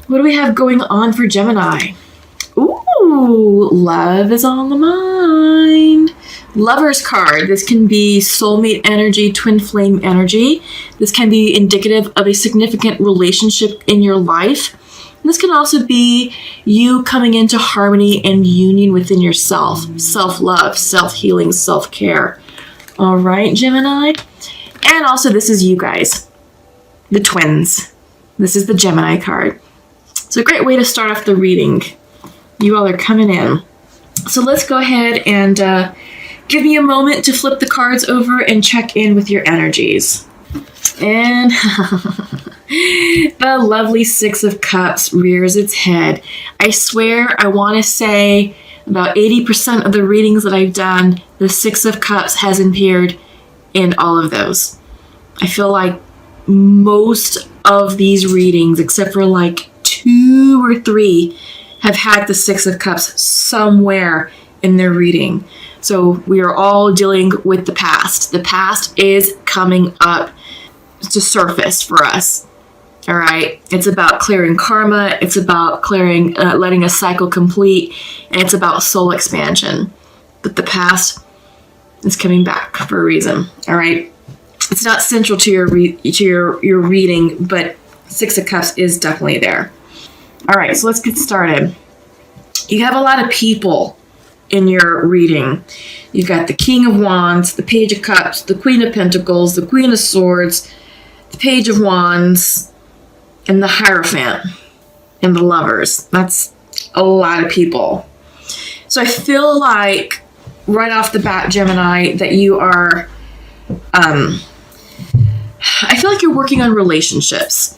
What do we have going on for Gemini? Ooh, love is on the mind. Lover's card. This can be soulmate energy, twin flame energy. This can be indicative of a significant relationship in your life. This can also be you coming into harmony and union within yourself. Self-love, self-healing, self-care. All right, Gemini. And also this is you guys, the twins. This is the Gemini card. It's a great way to start off the reading. You all are coming in. So let's go ahead and give me a moment to flip the cards over and check in with your energies. And the lovely Six of Cups rears its head. I swear, I want to say about 80% of the readings that I've done, the Six of Cups has appeared in all of those. I feel like most of these readings, except for like 2 or 3, have had the Six of Cups somewhere in their reading. So we are all dealing with the past. The past is coming up to surface for us. All right. It's about clearing karma. It's about clearing, letting a cycle complete. And it's about soul expansion. But the past is coming back for a reason. All right. It's not central to your reading, but Six of Cups is definitely there. All right, so let's get started. You have a lot of people in your reading. You've got the King of Wands, the Page of Cups, the Queen of Pentacles, the Queen of Swords, the Page of Wands, and the Hierophant, and the Lovers. That's a lot of people. So I feel like right off the bat, Gemini, that you are, I feel like you're working on relationships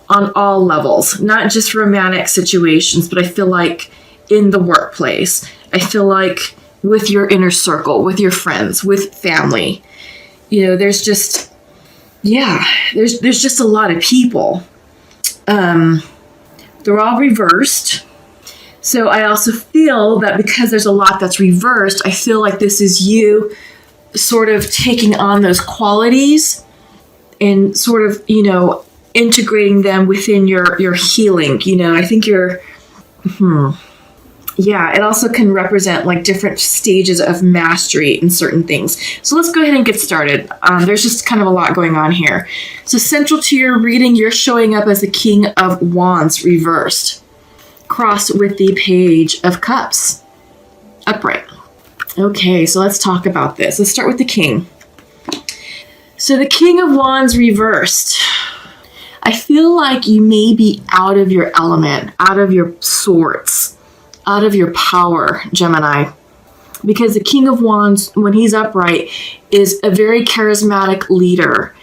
on all levels, not just romantic situations, but I feel like in the workplace. I feel like with your inner circle, with your friends, with family. You know, there's just, there's just a lot of people. They're all reversed. So I also feel that because there's a lot that's reversed, I feel like this is you sort of taking on those qualities and sort of, integrating them within your healing. I think it also can represent like different stages of mastery in certain things. So let's go ahead and get started. There's just kind of a lot going on here. So central to your reading, you're showing up as the King of Wands reversed, crossed with the Page of Cups, upright. Okay, so let's talk about this. Let's start with the King. So the King of Wands reversed. I feel like you may be out of your element, out of your sorts, out of your power, Gemini. Because the King of Wands, when he's upright, is a very charismatic leader.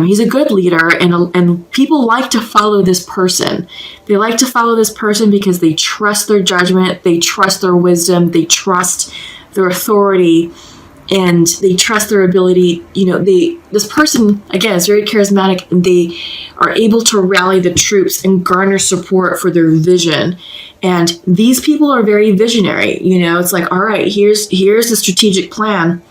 He's a good leader, and people like to follow this person. They like to follow this person because they trust their judgment, they trust their wisdom, they trust their authority, and they trust their ability. This person, again, is very charismatic, and they are able to rally the troops and garner support for their vision. And these people are very visionary. It's like, all right, here's the strategic plan.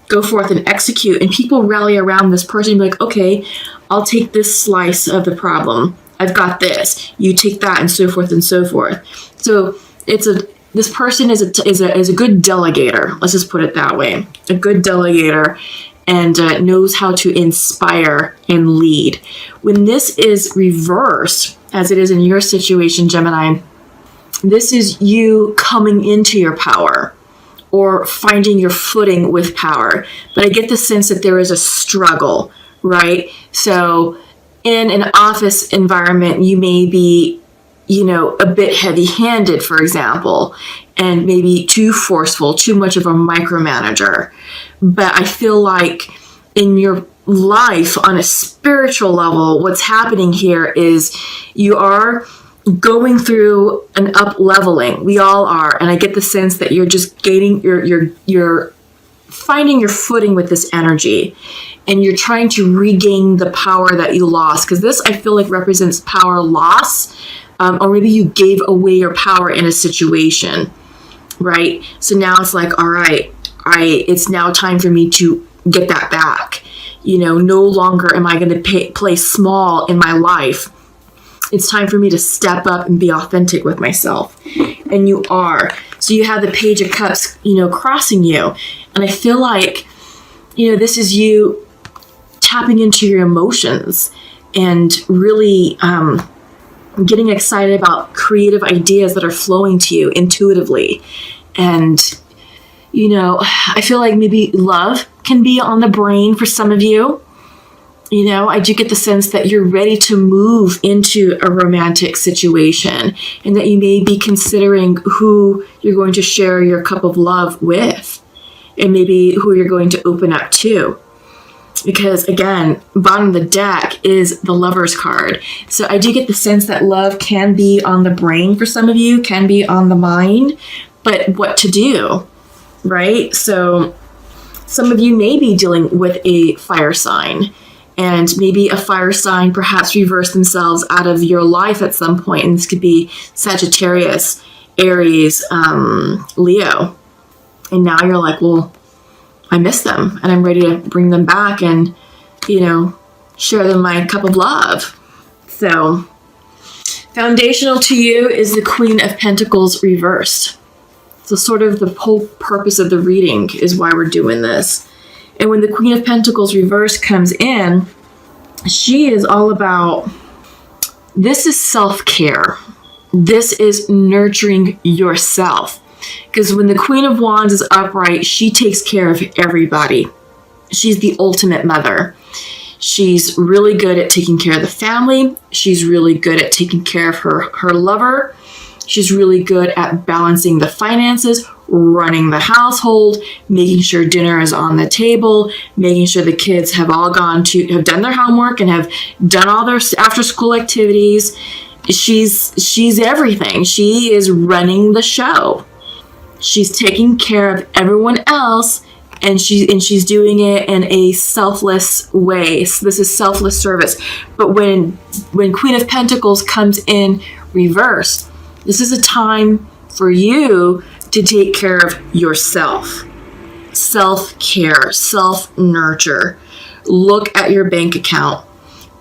Go forth and execute. And people rally around this person and be like, okay, I'll take this slice of the problem. I've got this. You take that, and so forth and so forth. So this person is a good delegator. Let's just put it that way. A good delegator, and knows how to inspire and lead. When this is reversed, as it is in your situation, Gemini, this is you coming into your power or finding your footing with power. But I get the sense that there is a struggle, right? So in an office environment, you may be a bit heavy-handed, for example, and maybe too forceful, too much of a micromanager. But I feel like in your life, on a spiritual level, what's happening here is you are going through an up-leveling. We all are. And I get the sense that you're just gaining, you're finding your footing with this energy. And you're trying to regain the power that you lost. Because this, I feel like, represents power loss. Or maybe you gave away your power in a situation, right? So now it's like, all right, it's now time for me to get that back. No longer am I going to play small in my life. It's time for me to step up and be authentic with myself. And you are. So you have the Page of Cups, crossing you. And I feel like, this is you tapping into your emotions and really getting excited about creative ideas that are flowing to you intuitively. And, I feel like maybe love can be on the brain for some of you. I do get the sense that you're ready to move into a romantic situation and that you may be considering who you're going to share your cup of love with and maybe who you're going to open up to. Because again, bottom of the deck is the Lover's card. So I do get the sense that love can be on the brain for some of you, can be on the mind, but what to do, right? So some of you may be dealing with a fire sign. And maybe a fire sign perhaps reverse themselves out of your life at some point. And this could be Sagittarius, Aries, Leo. And now you're like, well, I miss them and I'm ready to bring them back and, share them my cup of love. So foundational to you is the Queen of Pentacles reversed. So sort of the whole purpose of the reading is why we're doing this. And when the Queen of Pentacles reversed comes in, she is all about, this is self-care. This is nurturing yourself. Because when the Queen of Wands is upright, she takes care of everybody. She's the ultimate mother. She's really good at taking care of the family. She's really good at taking care of her lover. She's really good at balancing the finances, running the household, making sure dinner is on the table, making sure the kids have all have done their homework and have done all their after school activities. She's everything. She is running the show. She's taking care of everyone else, and she's doing it in a selfless way. So this is selfless service. But when Queen of Pentacles comes in reverse, this is a time for you to take care of yourself. Self-care, self-nurture. Look at your bank account.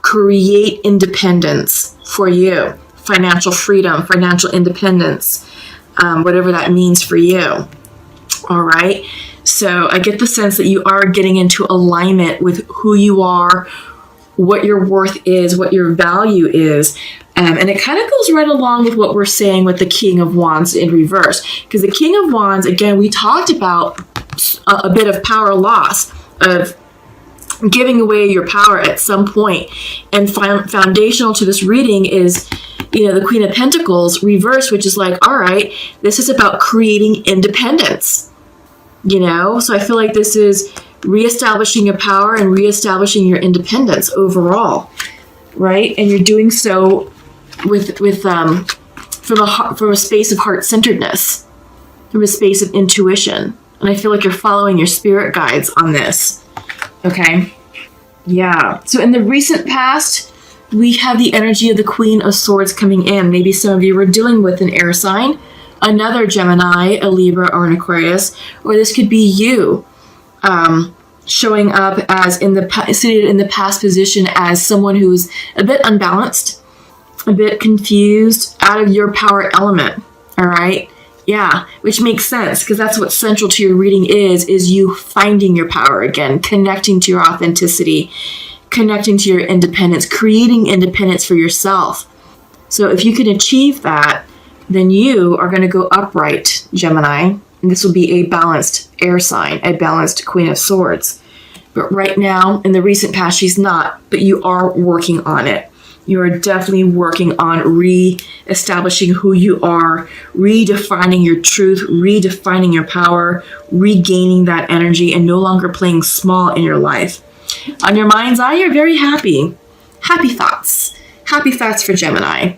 Create independence for you. Financial freedom, financial independence, whatever that means for you. All right? So I get the sense that you are getting into alignment with who you are, what your worth is, what your value is. And it kind of goes right along with what we're saying with the King of Wands in reverse. Because the King of Wands, again, we talked about a bit of power loss, of giving away your power at some point. And foundational to this reading is, the Queen of Pentacles reverse, which is like, all right, this is about creating independence. So I feel like this is reestablishing your power and reestablishing your independence overall, right? And you're doing so from a space of heart-centeredness, from a space of intuition. And I feel like you're following your spirit guides on this. Okay? Yeah. So in the recent past, we have the energy of the Queen of Swords coming in. Maybe some of you were dealing with an air sign, another Gemini, a Libra, or an Aquarius, or this could be you showing up as seated in the past position as someone who's a bit unbalanced, a bit confused, out of your power element. All right? Yeah, which makes sense because that's what central to your reading is you finding your power again, connecting to your authenticity, connecting to your independence, creating independence for yourself. So if you can achieve that, then you are going to go upright, Gemini. And this will be a balanced air sign, a balanced Queen of Swords. But right now, in the recent past, she's not, but you are working on it. You are definitely working on re-establishing who you are, redefining your truth, redefining your power, regaining that energy, and no longer playing small in your life. On your mind's eye, you're very happy. Happy thoughts. Happy thoughts for Gemini.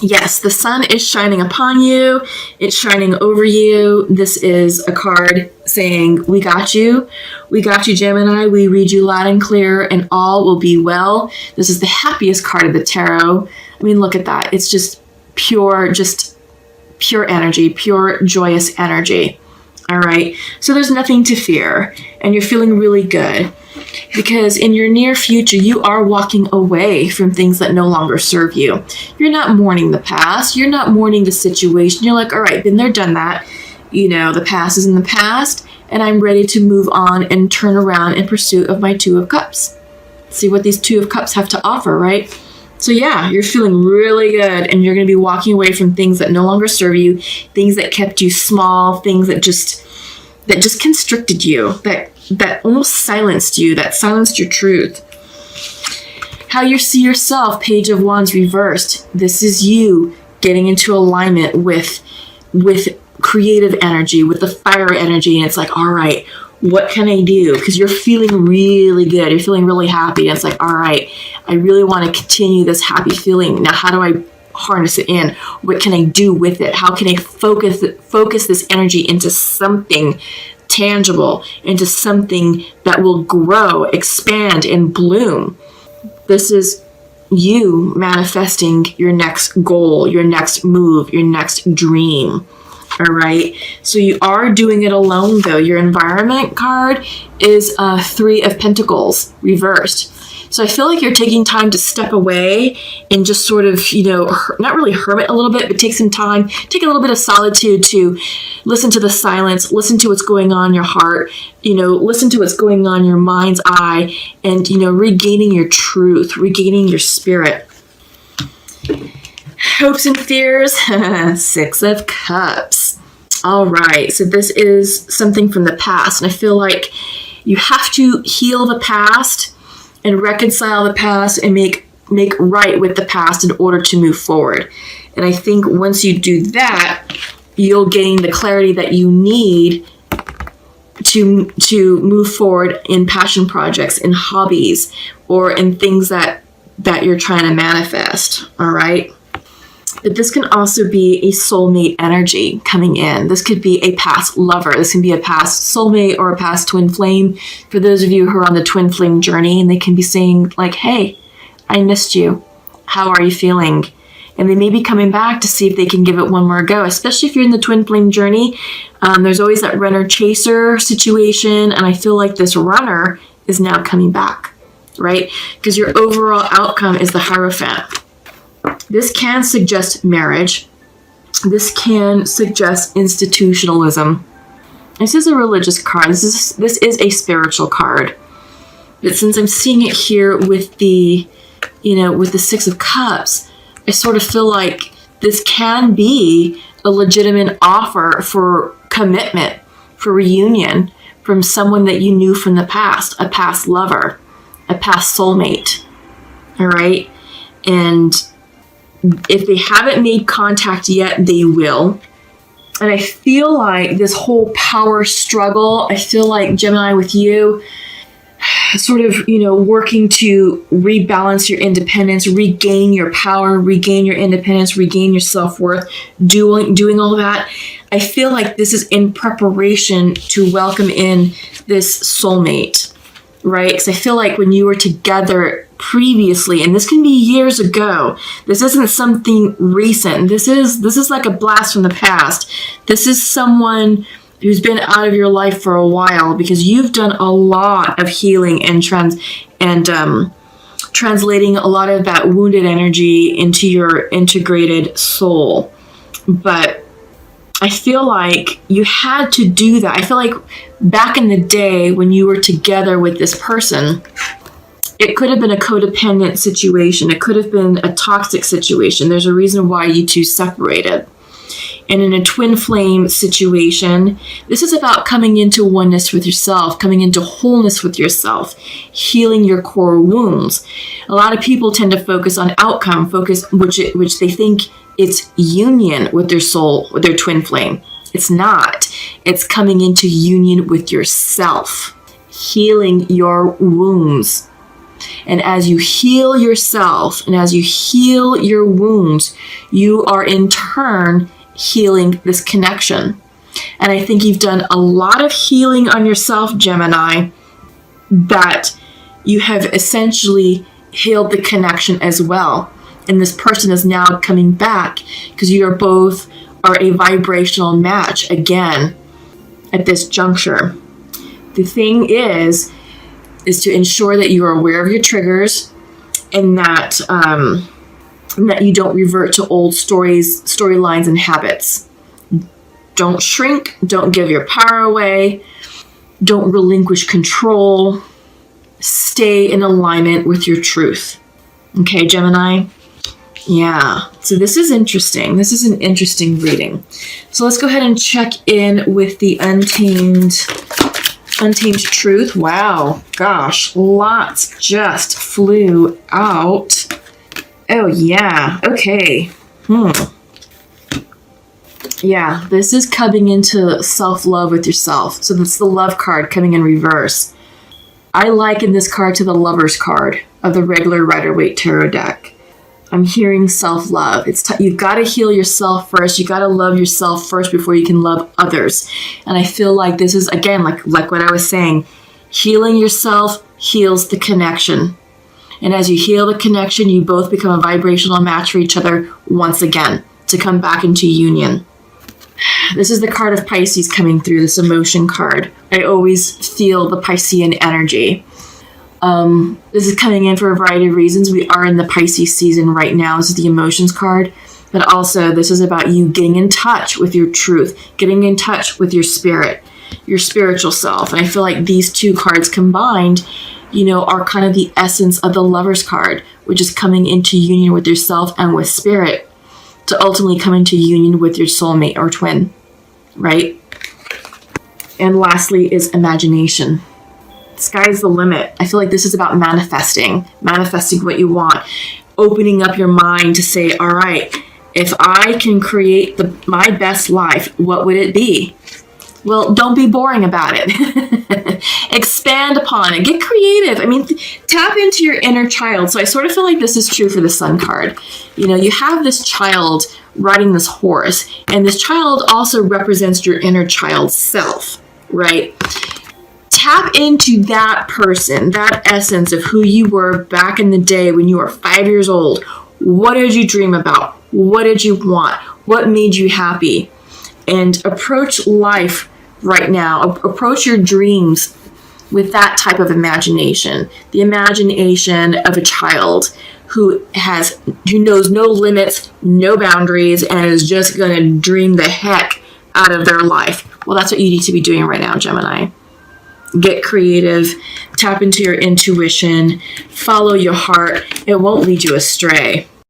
Yes, the sun is shining upon you. It's shining over you. This is a card saying, we got you. We got you, Gemini. We read you loud and clear, and all will be well. This is the happiest card of the tarot. I mean, look at that. It's just pure energy, pure joyous energy. All right. So there's nothing to fear, and you're feeling really good. because in your near future, you are walking away from things that no longer serve you. You're not mourning the past. You're not mourning the situation. You're like, all right, been there, done that. The past is in the past, and I'm ready to move on and turn around in pursuit of my Two of Cups. See what these Two of Cups have to offer, right? So yeah, you're feeling really good, and you're going to be walking away from things that no longer serve you, things that kept you small, things that just constricted you, that almost silenced you, that silenced your truth. How you see yourself, Page of Wands reversed. This is you getting into alignment with creative energy, with the fire energy, and it's like, all right, what can I do? Because you're feeling really good. You're feeling really happy. And it's like, all right, I really want to continue this happy feeling. Now, how do I harness it in? What can I do with it? How can I focus this energy into something tangible, into something that will grow, expand, and bloom? This is you manifesting your next goal, your next move, your next dream. All right. So you are doing it alone, though. Your environment card is Three of Pentacles reversed. So I feel like you're taking time to step away and just sort of, not really hermit a little bit, but take some time, take a little bit of solitude to listen to the silence, listen to what's going on in your heart, listen to what's going on in your mind's eye, and, regaining your truth, regaining your spirit. Hopes and fears, Six of Cups. All right, so this is something from the past, and I feel like you have to heal the past and reconcile the past and make right with the past in order to move forward. And I think once you do that, you'll gain the clarity that you need to move forward in passion projects, in hobbies, or in things that you're trying to manifest. All right. But this can also be a soulmate energy coming in. This could be a past lover. This can be a past soulmate or a past twin flame. For those of you who are on the twin flame journey, and they can be saying like, hey, I missed you. How are you feeling? And they may be coming back to see if they can give it one more go, especially if you're in the twin flame journey. There's always that runner-chaser situation, and I feel like this runner is now coming back, right? Because your overall outcome is the Hierophant. This can suggest marriage. This can suggest institutionalism. This is a religious card. This is a spiritual card. But since I'm seeing it here with the, with the Six of Cups, I sort of feel like this can be a legitimate offer for commitment, for reunion from someone that you knew from the past, a past lover, a past soulmate. All right? And if they haven't made contact yet, they will. And I feel like this whole power struggle, I feel like Gemini with you, sort of, working to rebalance your independence, regain your power, regain your independence, regain your self-worth, doing all that. I feel like this is in preparation to welcome in this soulmate, right? Because I feel like when you were together previously, and this can be years ago, this isn't something recent. This is like a blast from the past. This is someone who's been out of your life for a while, because you've done a lot of healing and translating a lot of that wounded energy into your integrated soul. But I feel like you had to do that. I feel like back in the day when you were together with this person, it could have been a codependent situation. It could have been a toxic situation. There's a reason why you two separated. And in a twin flame situation, this is about coming into oneness with yourself, coming into wholeness with yourself, healing your core wounds. A lot of people tend to focus on outcome, which they think it's union with their soul, with their twin flame. It's not. It's coming into union with yourself, healing your wounds. And as you heal yourself and as you heal your wounds, you are in turn healing this connection. And I think you've done a lot of healing on yourself, Gemini, that you have essentially healed the connection as well. And this person is now coming back because you are both are a vibrational match again at this juncture. The thing is, is to ensure that you are aware of your triggers and that you don't revert to old storylines, and habits. Don't shrink. Don't give your power away. Don't relinquish control. Stay in alignment with your truth. Okay, Gemini? Yeah. So this is interesting. This is an interesting reading. So let's go ahead and check in with the Untamed Truth. Wow. Gosh. Lots just flew out. Oh, yeah. Okay. Yeah, this is coming into self-love with yourself. So that's the love card coming in reverse. I liken this card to the Lover's card of the regular Rider-Waite Tarot deck. I'm hearing self-love. You've got to heal yourself first. You got to love yourself first before you can love others. And I feel like this is, again, like what I was saying, healing yourself heals the connection. And as you heal the connection, you both become a vibrational match for each other once again to come back into union. This is the card of Pisces coming through, this emotion card. I always feel the Piscean energy. This is coming in for a variety of reasons. We are in the Pisces season right now. This is the emotions card. But also, this is about you getting in touch with your truth, getting in touch with your spirit, your spiritual self. And I feel like these two cards combined, are kind of the essence of the Lover's card, which is coming into union with yourself and with spirit to ultimately come into union with your soulmate or twin, right? And lastly is imagination. Sky's the limit. I feel like this is about manifesting what you want, opening up your mind to say, all right, if I can create my best life, what would it be? Well, don't be boring about it. Expand upon it. Get creative. I mean, tap into your inner child. So I sort of feel like this is true for the Sun card. You have this child riding this horse, and this child also represents your inner child self, right? Tap into that person, that essence of who you were back in the day when you were 5 years old. What did you dream about? What did you want? What made you happy? And approach life right now. Approach your dreams with that type of imagination. The imagination of a child who knows no limits, no boundaries, and is just going to dream the heck out of their life. Well, that's what you need to be doing right now, Gemini. Get creative, tap into your intuition, follow your heart. It won't lead you astray.